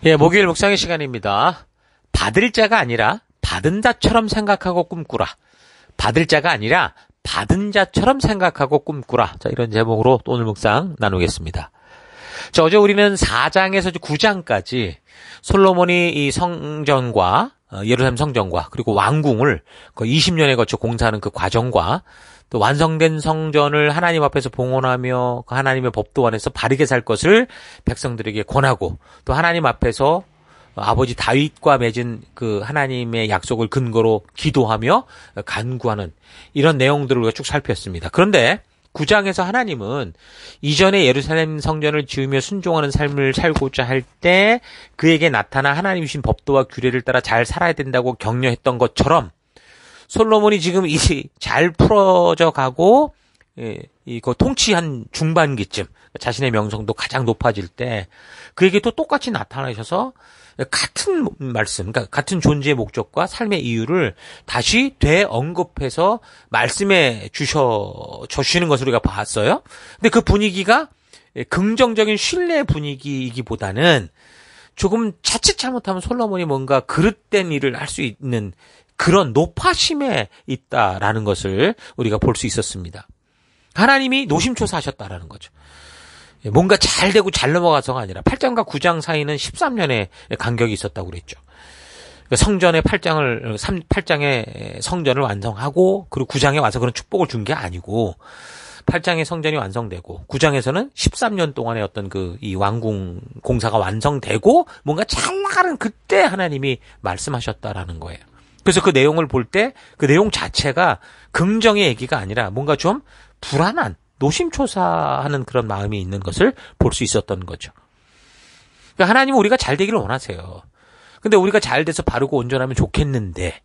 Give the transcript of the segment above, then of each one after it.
예, 목요일 묵상의 시간입니다. 받을 자가 아니라 받은 자처럼 생각하고 꿈꾸라. 받을 자가 아니라 받은 자처럼 생각하고 꿈꾸라. 자, 이런 제목으로 오늘 묵상 나누겠습니다. 자, 어제 우리는 4장에서 9장까지 솔로몬이 이 성전과 예루살렘 성전과 그리고 왕궁을 거의 20년에 걸쳐 공사하는 그 과정과 또 완성된 성전을 하나님 앞에서 봉헌하며 그 하나님의 법도 안에서 바르게 살 것을 백성들에게 권하고 또 하나님 앞에서 아버지 다윗과 맺은 그 하나님의 약속을 근거로 기도하며 간구하는 이런 내용들을 우리가 쭉 살폈습니다. 그런데 9장에서 하나님은 이전에 예루살렘 성전을 지으며 순종하는 삶을 살고자 할 때 그에게 나타나 하나님 주신 법도와 규례를 따라 잘 살아야 된다고 격려했던 것처럼 솔로몬이 지금 이 잘 풀어져 가고 이거 통치한 중반기쯤 자신의 명성도 가장 높아질 때 그에게 또 똑같이 나타나셔서 같은 말씀, 그러니까 같은 존재의 목적과 삶의 이유를 다시 되언급해서 말씀해 주시는 것을 우리가 봤어요. 근데 그 분위기가 긍정적인 신뢰 분위기이기보다는 조금 자칫 잘못하면 솔로몬이 뭔가 그릇된 일을 할 수 있는 그런 노파심에 있다라는 것을 우리가 볼 수 있었습니다. 하나님이 노심초사하셨다라는 거죠. 뭔가 잘 되고 잘 넘어가서가 아니라 8장과 9장 사이는 13년의 간격이 있었다고 그랬죠. 성전의 8장의 성전을 완성하고 그리고 9장에 와서 그런 축복을 준 게 아니고 8장의 성전이 완성되고 9장에서는 13년 동안의 어떤 이 왕궁 공사가 완성되고 뭔가 잘 나가는 그때 하나님이 말씀하셨다라는 거예요. 그래서 그 내용을 볼 때 그 내용 자체가 긍정의 얘기가 아니라 뭔가 좀 불안한 노심초사하는 그런 마음이 있는 것을 볼 수 있었던 거죠. 그러니까 하나님은 우리가 잘 되기를 원하세요. 근데 우리가 잘 돼서 바르고 온전하면 좋겠는데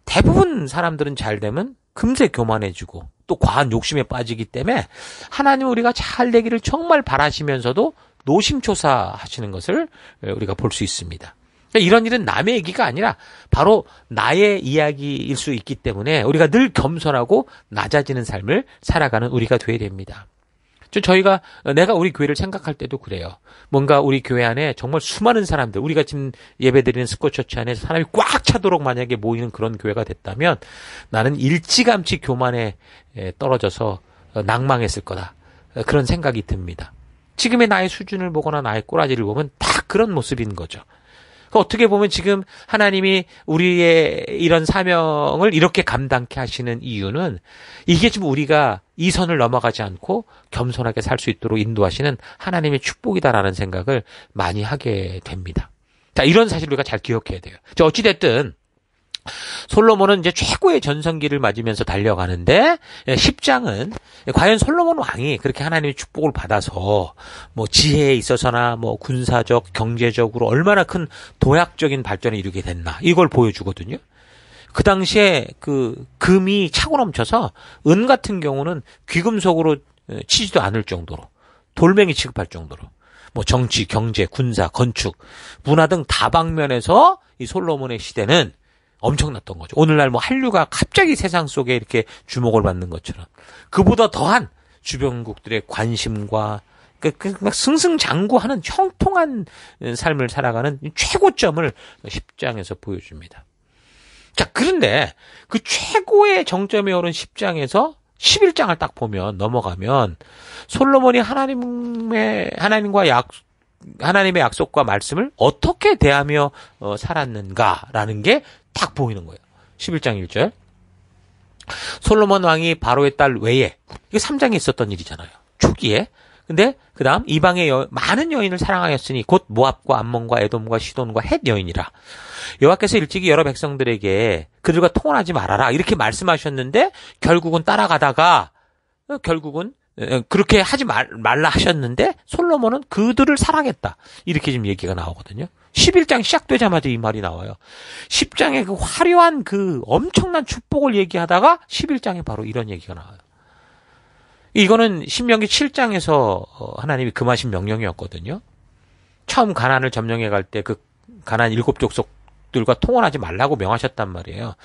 대부분 사람들은 잘 되면 금세 교만해지고 또 과한 욕심에 빠지기 때문에 하나님은 우리가 잘 되기를 정말 바라시면서도 노심초사하시는 것을 우리가 볼 수 있습니다. 이런 일은 남의 얘기가 아니라 바로 나의 이야기일 수 있기 때문에 우리가 늘 겸손하고 낮아지는 삶을 살아가는 우리가 되어야 됩니다. 내가 우리 교회를 생각할 때도 그래요. 뭔가 우리 교회 안에 정말 수많은 사람들, 우리가 지금 예배드리는 스쿼처치 안에 사람이 꽉 차도록 만약에 모이는 그런 교회가 됐다면 나는 일찌감치 교만에 떨어져서 낭망했을 거다. 그런 생각이 듭니다. 지금의 나의 수준을 보거나 나의 꼬라지를 보면 다 그런 모습인 거죠. 어떻게 보면 지금 하나님이 우리의 이런 사명을 이렇게 감당케 하시는 이유는 이게 지금 우리가 이 선을 넘어가지 않고 겸손하게 살 수 있도록 인도하시는 하나님의 축복이다라는 생각을 많이 하게 됩니다. 자, 이런 사실 우리가 잘 기억해야 돼요. 자, 어찌됐든 솔로몬은 이제 최고의 전성기를 맞으면서 달려가는데 10장은 과연 솔로몬 왕이 그렇게 하나님의 축복을 받아서 뭐 지혜에 있어서나 뭐 군사적, 경제적으로 얼마나 큰 도약적인 발전을 이루게 됐나 이걸 보여주거든요. 그 당시에 그 금이 차고 넘쳐서 은 같은 경우는 귀금속으로 치지도 않을 정도로 돌멩이 취급할 정도로 뭐 정치, 경제, 군사, 건축, 문화 등 다방면에서 이 솔로몬의 시대는 엄청났던 거죠. 오늘날 뭐 한류가 갑자기 세상 속에 이렇게 주목을 받는 것처럼 그보다 더한 주변국들의 관심과 막 승승장구하는 형통한 삶을 살아가는 최고점을 10장에서 보여줍니다. 자, 그런데 그 최고의 정점에 오른 10장에서 11장을 딱 보면 넘어가면 솔로몬이 하나님의 약속과 말씀을 어떻게 대하며 살았는가라는 게 딱 보이는 거예요. 11장 1절. 솔로몬 왕이 바로의 딸 외에 이게 3장에 있었던 일이잖아요. 초기에. 근데 그다음 이방의 많은 여인을 사랑하였으니 곧 모압과 암몬과 에돔과 시돈과 헷 여인이라. 여호와께서 일찍이 여러 백성들에게 그들과 통혼하지 말아라 이렇게 말씀하셨는데 결국은 따라가다가 결국은 그렇게 하지 말라 하셨는데 솔로몬은 그들을 사랑했다. 이렇게 지금 얘기가 나오거든요. 11장 시작되자마자 이 말이 나와요. 10장의 그 화려한 그 엄청난 축복을 얘기하다가 11장에 바로 이런 얘기가 나와요. 이거는 신명기 7장에서 하나님이 금하신 명령이었거든요. 처음 가나안을 점령해 갈 때 그 가나안 7족속들과 통혼하지 말라고 명하셨단 말이에요.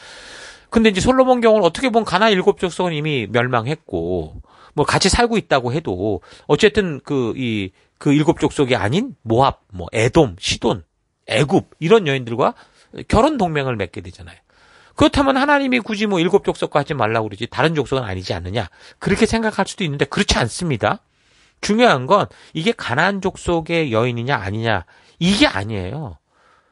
근데 이제 솔로몬 경우는 어떻게 보면 가나안 7족속은 이미 멸망했고 뭐 같이 살고 있다고 해도 어쨌든 그 7족속이 아닌 모압, 뭐 에돔, 시돈 애굽 이런 여인들과 결혼 동맹을 맺게 되잖아요. 그렇다면 하나님이 굳이 뭐 7족속과 하지 말라고 그러지 다른 족속은 아니지 않느냐 그렇게 생각할 수도 있는데 그렇지 않습니다. 중요한 건 이게 가나안 족속의 여인이냐 아니냐 이게 아니에요.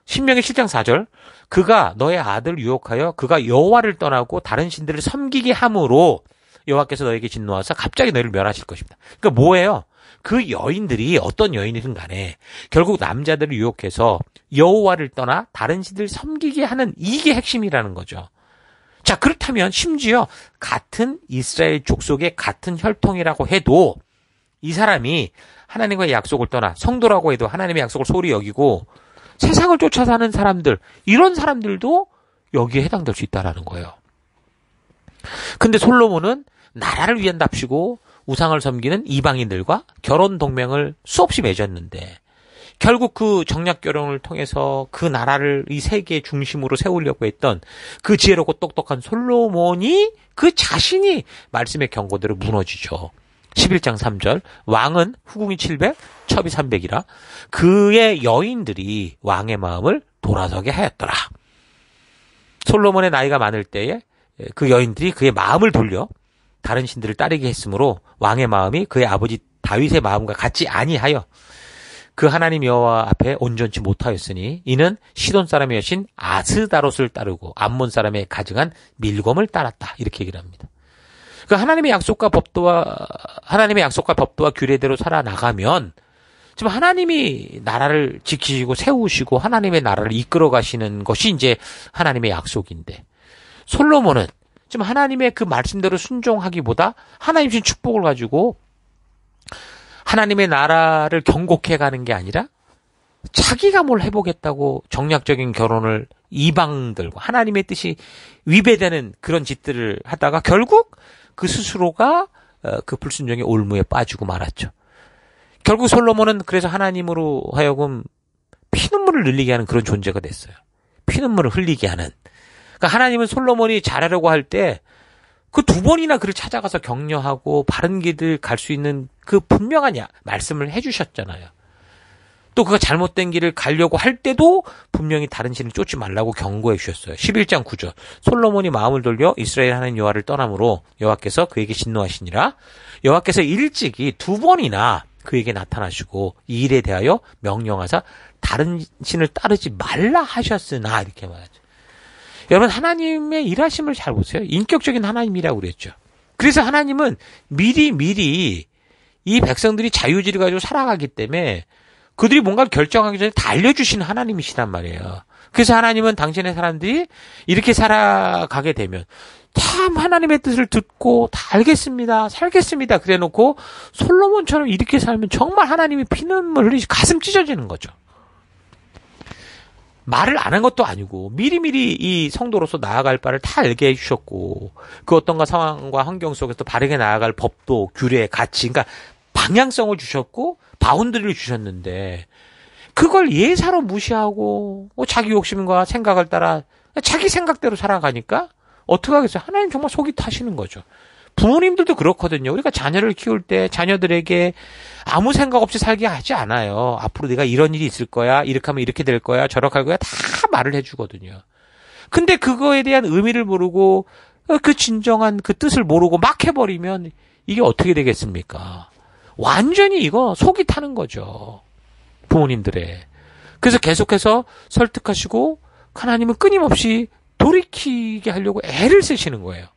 신명기 7장 4절 그가 너의 아들을 유혹하여 그가 여호와를 떠나고 다른 신들을 섬기게 함으로 여호와께서 너에게 진노하사 갑자기 너희를 멸하실 것입니다. 그러니까 뭐예요? 그 여인들이 어떤 여인이든 간에 결국 남자들을 유혹해서 여호와를 떠나 다른 신들을 섬기게 하는 이게 핵심이라는 거죠. 자, 그렇다면 심지어 같은 이스라엘 족속의 같은 혈통이라고 해도 이 사람이 하나님과의 약속을 떠나 성도라고 해도 하나님의 약속을 소홀히 여기고 세상을 쫓아 사는 사람들 이런 사람들도 여기에 해당될 수 있다라는 거예요. 근데 솔로몬은 나라를 위한답시고 우상을 섬기는 이방인들과 결혼 동맹을 수없이 맺었는데 결국 그 정략 결혼을 통해서 그 나라를 이 세계의 중심으로 세우려고 했던 그 지혜롭고 똑똑한 솔로몬이 그 자신이 말씀의 경고대로 무너지죠. 11장 3절 왕은 후궁이 700, 첩이 300이라 그의 여인들이 왕의 마음을 돌아서게 하였더라. 솔로몬의 나이가 많을 때에 그 여인들이 그의 마음을 돌려 다른 신들을 따르게 했으므로 왕의 마음이 그의 아버지 다윗의 마음과 같지 아니하여 그 하나님 여호와 앞에 온전치 못하였으니 이는 시돈 사람의 여신 아스다롯을 따르고 암몬 사람의 가증한 밀검을 따랐다. 이렇게 얘기를 합니다. 그 하나님의 약속과 법도와 규례대로 살아나가면 지금 하나님이 나라를 지키시고 세우시고 하나님의 나라를 이끌어 가시는 것이 이제 하나님의 약속인데 솔로몬은 지금 하나님의 그 말씀대로 순종하기보다 하나님 주신 축복을 가지고 하나님의 나라를 경곡해 가는 게 아니라 자기가 뭘 해보겠다고 정략적인 결혼을 이방들과 하나님의 뜻이 위배되는 그런 짓들을 하다가 결국 그 스스로가 그 불순종의 올무에 빠지고 말았죠. 결국 솔로몬은 그래서 하나님으로 하여금 피눈물을 흘리게 하는 그런 존재가 됐어요. 피눈물을 흘리게 하는. 그러니까 하나님은 솔로몬이 잘하려고 할 때 그 2번이나 그를 찾아가서 격려하고 바른 길을 갈 수 있는 그 분명한 말씀을 해주셨잖아요. 또 그가 잘못된 길을 가려고 할 때도 분명히 다른 신을 쫓지 말라고 경고해 주셨어요. 11장 9절 솔로몬이 마음을 돌려 이스라엘 하나님 여호와를 떠남으로 여호와께서 그에게 진노하시니라. 여호와께서 일찍이 2번이나 그에게 나타나시고 이 일에 대하여 명령하사 다른 신을 따르지 말라 하셨으나 이렇게 말하죠. 여러분 하나님의 일하심을 잘 보세요. 인격적인 하나님이라고 그랬죠. 그래서 하나님은 미리 이 백성들이 자유지를 가지고 살아가기 때문에 그들이 뭔가를 결정하기 전에 다 알려주시는 하나님이시란 말이에요. 그래서 하나님은 당신의 사람들이 이렇게 살아가게 되면 참 하나님의 뜻을 듣고 다 알겠습니다. 살겠습니다. 그래놓고 솔로몬처럼 이렇게 살면 정말 하나님이 피눈물 흘리시 가슴 찢어지는 거죠. 말을 안 한 것도 아니고 미리미리 이 성도로서 나아갈 바를 다 알게 해주셨고 그 어떤가 상황과 환경 속에서 바르게 나아갈 법도 규례 가치 그러니까 방향성을 주셨고 바운드리를 주셨는데 그걸 예사로 무시하고 자기 욕심과 생각을 따라 자기 생각대로 살아가니까 어떻게 하겠어요? 하나님 정말 속이 타시는 거죠. 부모님들도 그렇거든요. 우리가 자녀를 키울 때 자녀들에게 아무 생각 없이 살게 하지 않아요. 앞으로 내가 이런 일이 있을 거야. 이렇게 하면 이렇게 될 거야. 저렇게 할 거야. 다 말을 해주거든요. 근데 그거에 대한 의미를 모르고 그 진정한 그 뜻을 모르고 막 해버리면 이게 어떻게 되겠습니까? 완전히 이거 속이 타는 거죠. 부모님들의. 그래서 계속해서 설득하시고 하나님은 끊임없이 돌이키게 하려고 애를 쓰시는 거예요.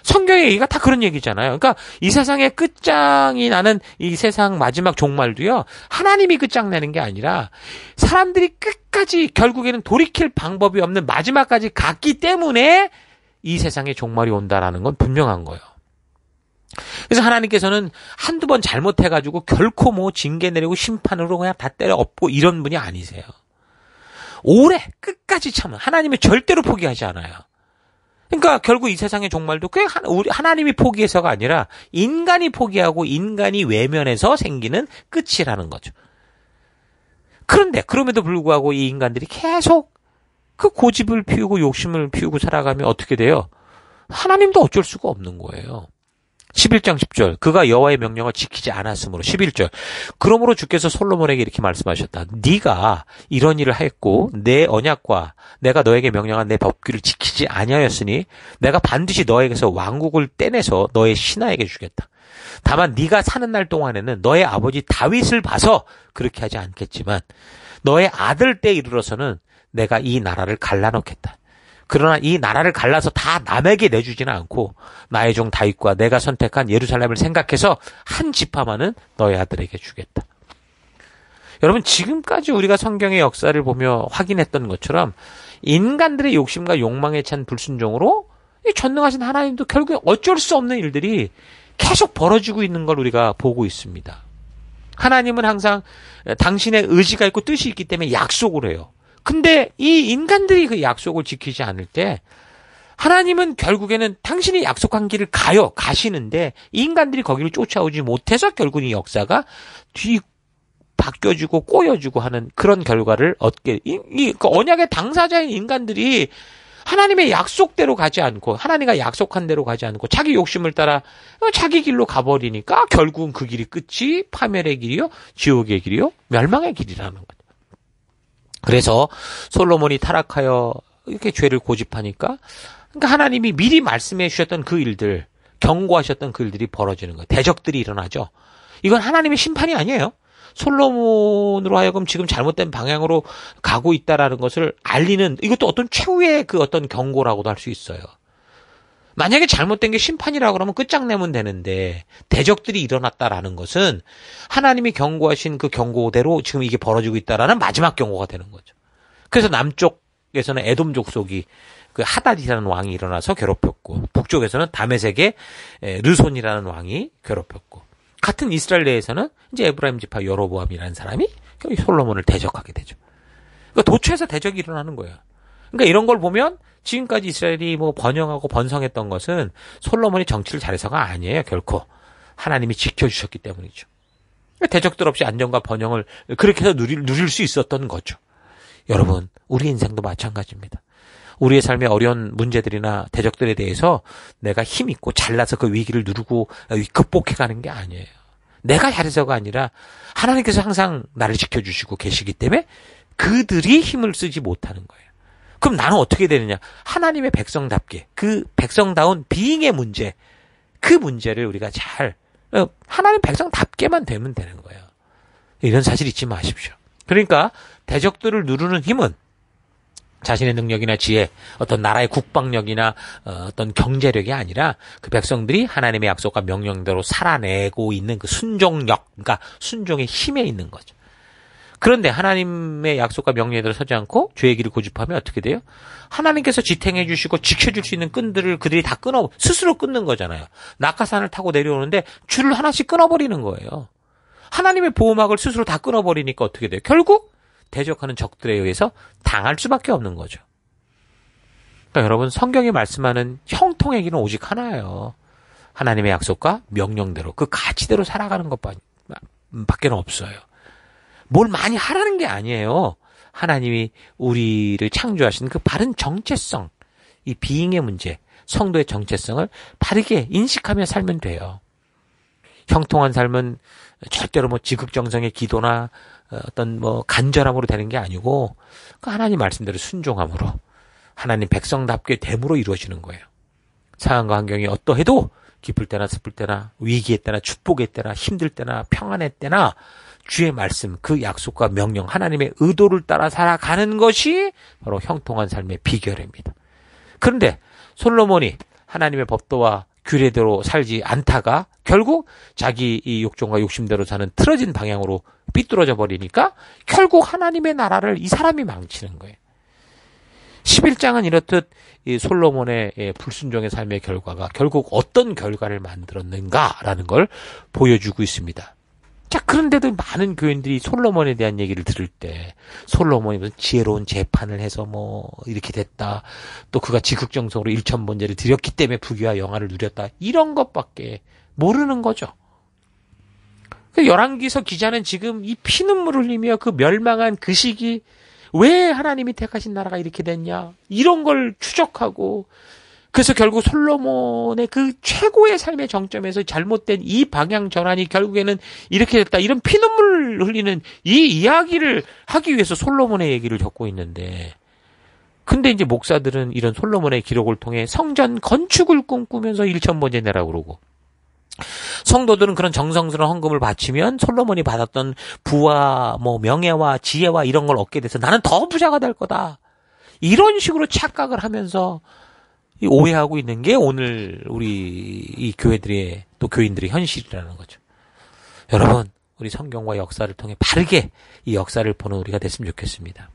성경의 얘기가 다 그런 얘기잖아요. 그러니까 이 세상의 끝장이 나는 이 세상 마지막 종말도요. 하나님이 끝장내는 게 아니라 사람들이 끝까지 결국에는 돌이킬 방법이 없는 마지막까지 갔기 때문에 이 세상의 종말이 온다라는 건 분명한 거예요. 그래서 하나님께서는 한두 번 잘못해가지고 결코 뭐 징계 내리고 심판으로 그냥 다 때려 엎고 이런 분이 아니세요. 오래 끝까지 참은 하나님이 절대로 포기하지 않아요. 그러니까 결국 이 세상의 종말도 꽤 우리 하나님이 포기해서가 아니라 인간이 포기하고 인간이 외면해서 생기는 끝이라는 거죠. 그런데 그럼에도 불구하고 이 인간들이 계속 그 고집을 피우고 욕심을 피우고 살아가면 어떻게 돼요? 하나님도 어쩔 수가 없는 거예요. 11장 10절 그가 여호와의 명령을 지키지 않았으므로 11절 그러므로 주께서 솔로몬에게 이렇게 말씀하셨다. 네가 이런 일을 했고 내 언약과 내가 너에게 명령한 내 법규를 지키지 아니하였으니 내가 반드시 너에게서 왕국을 떼내서 너의 신하에게 주겠다. 다만 네가 사는 날 동안에는 너의 아버지 다윗을 봐서 그렇게 하지 않겠지만 너의 아들 때에 이르러서는 내가 이 나라를 갈라놓겠다. 그러나 이 나라를 갈라서 다 남에게 내주지는 않고 나의 종 다윗과 내가 선택한 예루살렘을 생각해서 한 지파만은 너의 아들에게 주겠다. 여러분 지금까지 우리가 성경의 역사를 보며 확인했던 것처럼 인간들의 욕심과 욕망에 찬 불순종으로 이 전능하신 하나님도 결국에 어쩔 수 없는 일들이 계속 벌어지고 있는 걸 우리가 보고 있습니다. 하나님은 항상 당신의 의지가 있고 뜻이 있기 때문에 약속을 해요. 근데 이 인간들이 그 약속을 지키지 않을 때 하나님은 결국에는 당신이 약속한 길을 가시는데 인간들이 거기를 쫓아오지 못해서 결국 이 역사가 바뀌어지고 꼬여지고 하는 그런 결과를 얻게 그 언약의 당사자인 인간들이 하나님의 약속대로 가지 않고 하나님과 약속한 대로 가지 않고 자기 욕심을 따라 자기 길로 가버리니까 결국은 그 길이 끝이 파멸의 길이요 지옥의 길이요 멸망의 길이라는 거죠. 그래서 솔로몬이 타락하여 이렇게 죄를 고집하니까 그러니까 하나님이 미리 말씀해 주셨던 그 일들 경고하셨던 그 일들이 벌어지는 거예요. 대적들이 일어나죠. 이건 하나님의 심판이 아니에요. 솔로몬으로 하여금 지금 잘못된 방향으로 가고 있다라는 것을 알리는 이것도 어떤 최후의 그 어떤 경고라고도 할 수 있어요. 만약에 잘못된 게 심판이라고 그러면 끝장내면 되는데 대적들이 일어났다라는 것은 하나님이 경고하신 그 경고대로 지금 이게 벌어지고 있다라는 마지막 경고가 되는 거죠. 그래서 남쪽에서는 에돔 족속이 그 하닷이라는 왕이 일어나서 괴롭혔고 북쪽에서는 다메섹의 르손이라는 왕이 괴롭혔고 같은 이스라엘 내에서는 이제 에브라임 지파 여로보암이라는 사람이 솔로몬을 대적하게 되죠. 그러니까 도처에서 대적이 일어나는 거예요. 그러니까 이런 걸 보면 지금까지 이스라엘이 뭐 번영하고 번성했던 것은 솔로몬이 정치를 잘해서가 아니에요. 결코 하나님이 지켜주셨기 때문이죠. 대적들 없이 안정과 번영을 그렇게 해서 누릴 수 있었던 거죠. 여러분 우리 인생도 마찬가지입니다. 우리의 삶의 어려운 문제들이나 대적들에 대해서 내가 힘있고 잘나서 그 위기를 누르고 극복해가는 게 아니에요. 내가 잘해서가 아니라 하나님께서 항상 나를 지켜주시고 계시기 때문에 그들이 힘을 쓰지 못하는 거예요. 그럼 나는 어떻게 되느냐? 하나님의 백성답게 그 백성다운 비잉의 문제 그 문제를 우리가 잘 하나님 백성답게만 되면 되는 거예요. 이런 사실 잊지 마십시오. 그러니까 대적들을 누르는 힘은 자신의 능력이나 지혜, 어떤 나라의 국방력이나 어떤 경제력이 아니라 그 백성들이 하나님의 약속과 명령대로 살아내고 있는 그 순종력, 그러니까 순종의 힘에 있는 거죠. 그런데 하나님의 약속과 명령대로 서지 않고 죄의 길을 고집하면 어떻게 돼요? 하나님께서 지탱해 주시고 지켜줄 수 있는 끈들을 그들이 다 스스로 끊는 거잖아요. 낙하산을 타고 내려오는데 줄을 하나씩 끊어버리는 거예요. 하나님의 보호막을 스스로 다 끊어버리니까 어떻게 돼요? 결국 대적하는 적들에 의해서 당할 수밖에 없는 거죠. 그러니까 여러분 성경이 말씀하는 형통의 길은 오직 하나예요. 하나님의 약속과 명령대로 그 가치대로 살아가는 것밖에 없어요. 뭘 많이 하라는 게 아니에요. 하나님이 우리를 창조하신 그 바른 정체성, 이 비잉의 문제, 성도의 정체성을 바르게 인식하며 살면 돼요. 형통한 삶은 절대로 뭐 지극정성의 기도나 어떤 뭐 간절함으로 되는 게 아니고 그 하나님 말씀대로 순종함으로 하나님 백성답게 됨으로 이루어지는 거예요. 상황과 환경이 어떠해도 기쁠 때나 슬플 때나 위기의 때나 축복의 때나 힘들 때나 평안의 때나 주의 말씀 그 약속과 명령 하나님의 의도를 따라 살아가는 것이 바로 형통한 삶의 비결입니다. 그런데 솔로몬이 하나님의 법도와 규례대로 살지 않다가 결국 자기 이 욕정과 욕심대로 사는 틀어진 방향으로 삐뚤어져 버리니까 결국 하나님의 나라를 이 사람이 망치는 거예요. 11장은 이렇듯 이 솔로몬의 불순종의 삶의 결과가 결국 어떤 결과를 만들었는가라는 걸 보여주고 있습니다. 자, 그런데도 많은 교인들이 솔로몬에 대한 얘기를 들을 때 솔로몬이 무슨 지혜로운 재판을 해서 뭐 이렇게 됐다. 또 그가 지극정성으로 일천번제를 드렸기 때문에 부귀와 영화를 누렸다. 이런 것밖에 모르는 거죠. 열왕기서 기자는 지금 이 피눈물 흘리며 그 멸망한 그 시기 왜 하나님이 택하신 나라가 이렇게 됐냐. 이런 걸 추적하고 그래서 결국 솔로몬의 그 최고의 삶의 정점에서 잘못된 이 방향 전환이 결국에는 이렇게 됐다. 이런 피눈물 흘리는 이 이야기를 하기 위해서 솔로몬의 얘기를 적고 있는데, 근데 이제 목사들은 이런 솔로몬의 기록을 통해 성전 건축을 꿈꾸면서 일천번제 내라고 그러고, 성도들은 그런 정성스러운 헌금을 바치면 솔로몬이 받았던 부와 명예와 지혜와 이런 걸 얻게 돼서 나는 더 부자가 될 거다. 이런 식으로 착각을 하면서 오해하고 있는 게 오늘 우리 이 교회들의 또 교인들의 현실이라는 거죠. 여러분, 우리 성경과 역사를 통해 바르게 이 역사를 보는 우리가 됐으면 좋겠습니다.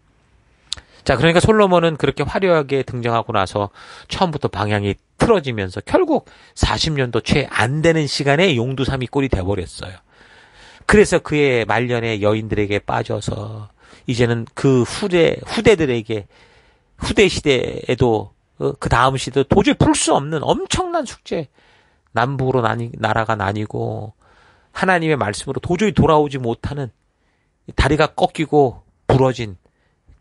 자, 그러니까 솔로몬은 그렇게 화려하게 등장하고 나서 처음부터 방향이 틀어지면서 결국 40년도 채 안 되는 시간에 용두삼이 꼴이 돼버렸어요. 그래서 그의 말년에 여인들에게 빠져서 이제는 그 후대들에게 후대 시대에도 그 다음 시대도 도저히 풀 수 없는 엄청난 숙제, 남북으로 나라가 나뉘고 하나님의 말씀으로 도저히 돌아오지 못하는 다리가 꺾이고 부러진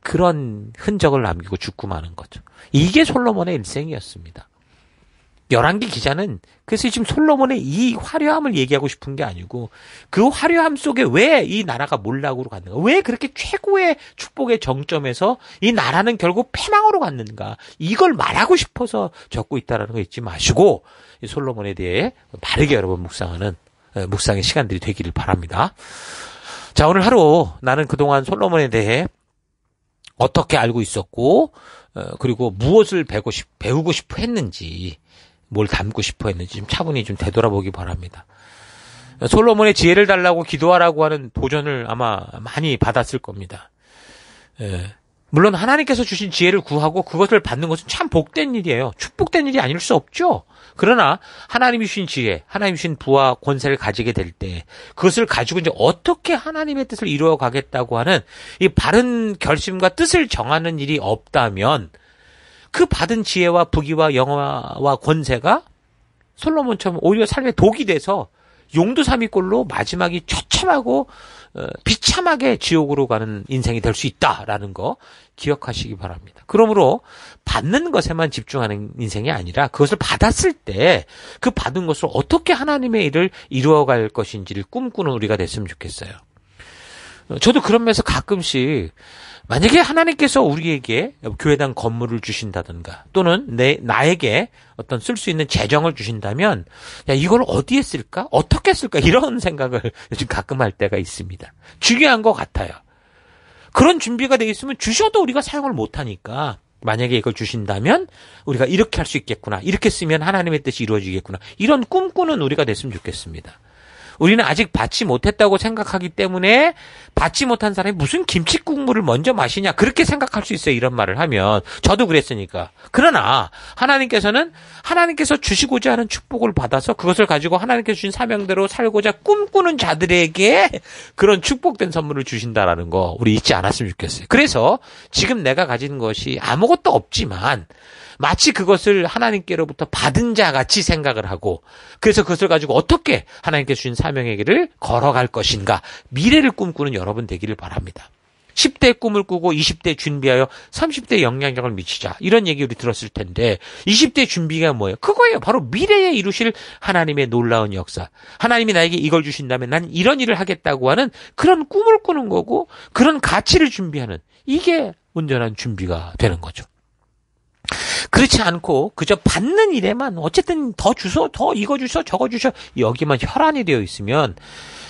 그런 흔적을 남기고 죽고 마는 거죠. 이게 솔로몬의 일생이었습니다. 열왕기 기자는 그래서 지금 솔로몬의 이 화려함을 얘기하고 싶은 게 아니고 그 화려함 속에 왜 이 나라가 몰락으로 갔는가, 왜 그렇게 최고의 축복의 정점에서 이 나라는 결국 패망으로 갔는가, 이걸 말하고 싶어서 적고 있다는 거 잊지 마시고 이 솔로몬에 대해 바르게 여러분 묵상하는 묵상의 시간들이 되기를 바랍니다. 자, 오늘 하루 나는 그동안 솔로몬에 대해 어떻게 알고 있었고 그리고 무엇을 배우고 싶어 했는지, 뭘 담고 싶어 했는지 좀 차분히 좀 되돌아보기 바랍니다. 솔로몬의 지혜를 달라고 기도하라고 하는 도전을 아마 많이 받았을 겁니다. 물론 하나님께서 주신 지혜를 구하고 그것을 받는 것은 참 복된 일이에요. 축복된 일이 아닐 수 없죠. 그러나 하나님이 주신 지혜, 하나님이 주신 부와 권세를 가지게 될 때 그것을 가지고 이제 어떻게 하나님의 뜻을 이루어 가겠다고 하는 이 바른 결심과 뜻을 정하는 일이 없다면 그 받은 지혜와 부귀와 영화와 권세가 솔로몬처럼 오히려 삶의 독이 돼서 용두사미꼴로 마지막이 처참하고 비참하게 지옥으로 가는 인생이 될 수 있다라는 거 기억하시기 바랍니다. 그러므로 받는 것에만 집중하는 인생이 아니라 그것을 받았을 때 그 받은 것을 어떻게 하나님의 일을 이루어갈 것인지를 꿈꾸는 우리가 됐으면 좋겠어요. 저도 그런 면에서 가끔씩 만약에 하나님께서 우리에게 교회당 건물을 주신다든가 또는 나에게 어떤 쓸 수 있는 재정을 주신다면 야, 이걸 어디에 쓸까? 어떻게 쓸까? 이런 생각을 요즘 가끔 할 때가 있습니다. 중요한 것 같아요. 그런 준비가 돼 있으면 주셔도 우리가 사용을 못하니까 만약에 이걸 주신다면 우리가 이렇게 할 수 있겠구나. 이렇게 쓰면 하나님의 뜻이 이루어지겠구나. 이런 꿈꾸는 우리가 됐으면 좋겠습니다. 우리는 아직 받지 못했다고 생각하기 때문에 받지 못한 사람이 무슨 김치국물을 먼저 마시냐 그렇게 생각할 수 있어요. 이런 말을 하면. 저도 그랬으니까. 그러나 하나님께서 주시고자 하는 축복을 받아서 그것을 가지고 하나님께서 주신 사명대로 살고자 꿈꾸는 자들에게 그런 축복된 선물을 주신다라는 거 우리 잊지 않았으면 좋겠어요. 그래서 지금 내가 가진 것이 아무것도 없지만 마치 그것을 하나님께로부터 받은 자 같이 생각을 하고 그래서 그것을 가지고 어떻게 하나님께 주신 사명의 길을 걸어갈 것인가, 미래를 꿈꾸는 여러분 되기를 바랍니다. 10대 꿈을 꾸고 20대 준비하여 30대 영향력을 미치자, 이런 얘기 우리 들었을 텐데 20대 준비가 뭐예요? 그거예요. 바로 미래에 이루실 하나님의 놀라운 역사, 하나님이 나에게 이걸 주신다면 난 이런 일을 하겠다고 하는 그런 꿈을 꾸는 거고 그런 가치를 준비하는, 이게 온전한 준비가 되는 거죠. 그렇지 않고 그저 받는 일에만 어쨌든 더 주소, 더 이거 주소, 저거 주소, 여기만 혈안이 되어 있으면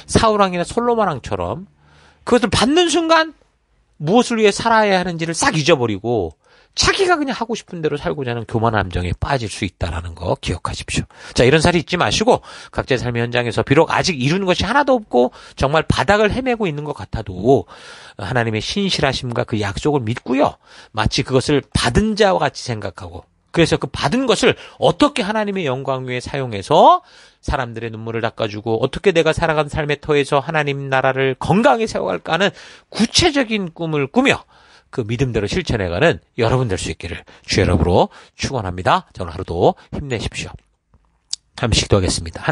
사울왕이나 솔로몬왕처럼 그것을 받는 순간 무엇을 위해 살아야 하는지를 싹 잊어버리고 자기가 그냥 하고 싶은 대로 살고자 하는 교만한 함정에 빠질 수 있다는 거 기억하십시오. 자, 이런 살이 잊지 마시고 각자의 삶의 현장에서 비록 아직 이루는 것이 하나도 없고 정말 바닥을 헤매고 있는 것 같아도 하나님의 신실하심과 그 약속을 믿고요. 마치 그것을 받은 자와 같이 생각하고 그래서 그 받은 것을 어떻게 하나님의 영광 위에 사용해서 사람들의 눈물을 닦아주고 어떻게 내가 살아간 삶의 터에서 하나님 나라를 건강하게 세워갈까 하는 구체적인 꿈을 꾸며 그 믿음대로 실천해가는 여러분 될 수 있기를 주의 이름으로 축원합니다. 자, 오늘 하루도 힘내십시오. 잠시 기도하겠습니다.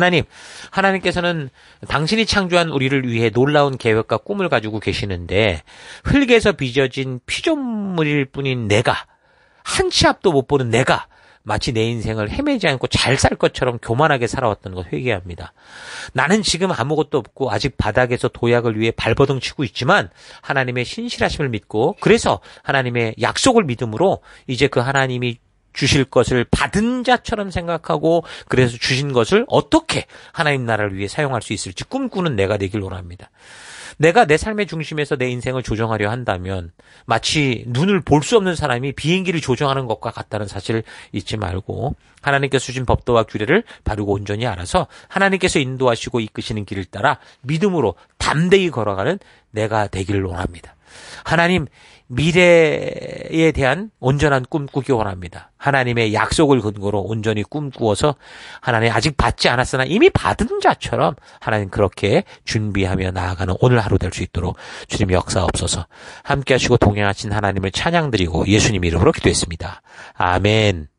하나님께서는 당신이 창조한 우리를 위해 놀라운 계획과 꿈을 가지고 계시는데 흙에서 빚어진 피조물일 뿐인 내가, 한 치 앞도 못 보는 내가 마치 내 인생을 헤매지 않고 잘 살 것처럼 교만하게 살아왔던 것 회개합니다. 나는 지금 아무것도 없고 아직 바닥에서 도약을 위해 발버둥 치고 있지만 하나님의 신실하심을 믿고 그래서 하나님의 약속을 믿음으로 이제 그 하나님이 주실 것을 받은 자처럼 생각하고 그래서 주신 것을 어떻게 하나님 나라를 위해 사용할 수 있을지 꿈꾸는 내가 되길 원합니다. 내가 내 삶의 중심에서 내 인생을 조정하려 한다면 마치 눈을 볼 수 없는 사람이 비행기를 조정하는 것과 같다는 사실을 잊지 말고 하나님께서 주신 법도와 규례를 바르고 온전히 알아서 하나님께서 인도하시고 이끄시는 길을 따라 믿음으로 담대히 걸어가는 내가 되기를 원합니다. 하나님, 미래에 대한 온전한 꿈 꾸기 원합니다. 하나님의 약속을 근거로 온전히 꿈꾸어서 하나님 아직 받지 않았으나 이미 받은 자처럼 하나님 그렇게 준비하며 나아가는 오늘 하루 될 수 있도록 주님 역사옵소서. 함께 하시고 동행하신 하나님을 찬양드리고 예수님 이름으로 기도했습니다. 아멘.